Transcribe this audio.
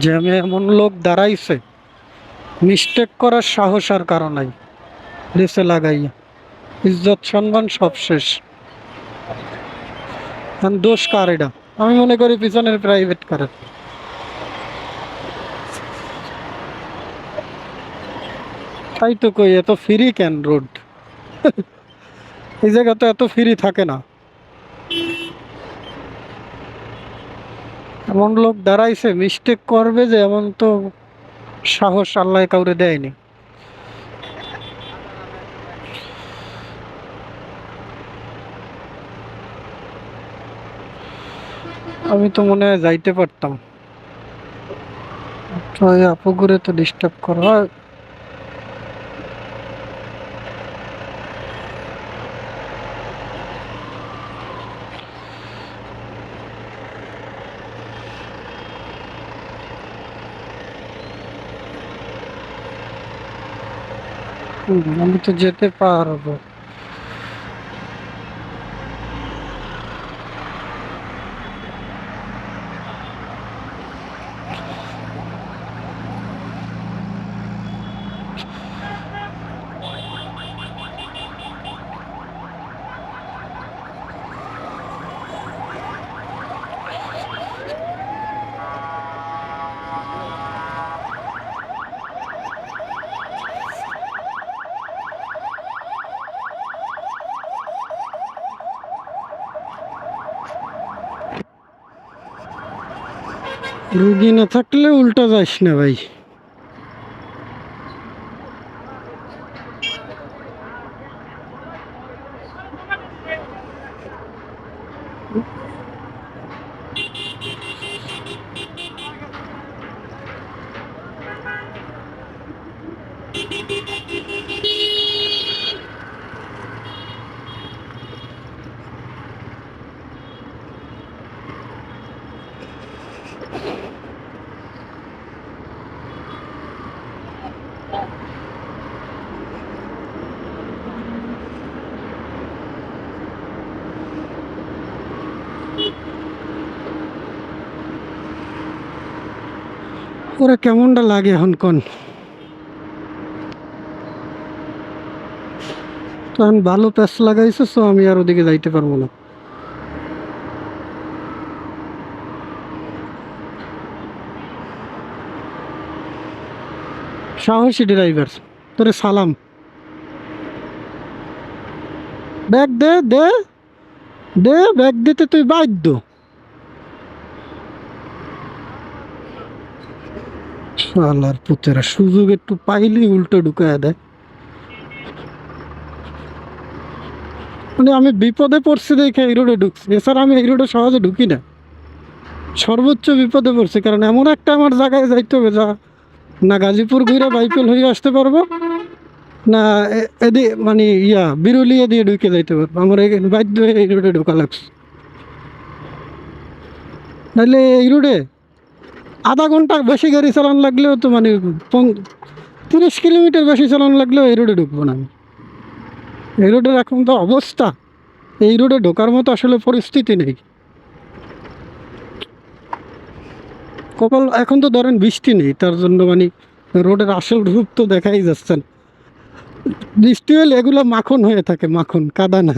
জ্যামে এমন লোক দাঁড়াইছে, মিস্টেক করার সাহস আর কারো নাই। দেশে লাগাইয়া ইজ্জত সম্মান সব শেষ। এখন দোষ কার এটা? আমি মনে করি পিছনের প্রাইভেট কারের। তাই তো কই, এত ফ্রি কেন রোড? এই জায়গা তো এত ফ্রি থাকে না। এমন লোক দাঁড়াইছে, মিস্টেক করবে যে এমন তো সাহস আল্লাহ কাউরে দেয়নি। আমি তো মনে হয় যাইতে পারতাম, তো ওই আপুগুরে তো ডিস্টার্ব করা হয়। আমি তো যেতে পারবো। রুগী না থাকলে উল্টা যাস না ভাই। ওরা কেমনটা লাগে এখন কোন? তো এখন ভালো প্যাচ লাগাইছে, তো আমি আর ওদিকে যাইতে পারবো না। সাহসী ড্রাইভার, তোরে সালাম। ব্যাগ দে দে দে, ব্যাগ দিতে তুই বাধ্য। শালার পুতেরা সুযোগ একটু পাইলেই উল্টো ঢুকায় দেয়। মানে আমি বিপদে পড়ছি দেখে এই রোডে ঢুকছি, এছাড়া আমি এই রোডে সহজে ঢুকি না। সর্বোচ্চ বিপদে পড়ছি কারণ এমন একটা আমার জায়গায় যাইতে হবে যা না গাজীপুর ঘুরে বাইপেল হয়ে আসতে পারবো, না এদিকে মানে বিরুলিয়া দিয়ে ঢুকে যাইতে পারবো। আমার বাধ্য হয়ে এই রোডে ঢোকা লাগছে, নাহলে এই রোডে আধা ঘন্টা বেশি গাড়ি চালান লাগলেও তো মানে 30 কিলোমিটার বেশি চালান লাগলেও এই রোডে ঢুকবো না আমি। এই রোডের এখন তো অবস্থা, এই রোডে ঢোকার মতো আসলে পরিস্থিতি নেই। কপাল, এখন তো ধরেন বৃষ্টি নেই, তার জন্য মানে রোডের আসল রূপ তো দেখাই যাচ্ছে না। বৃষ্টি হলে এগুলো মাখন হয়ে থাকে, মাখন, কাদা না।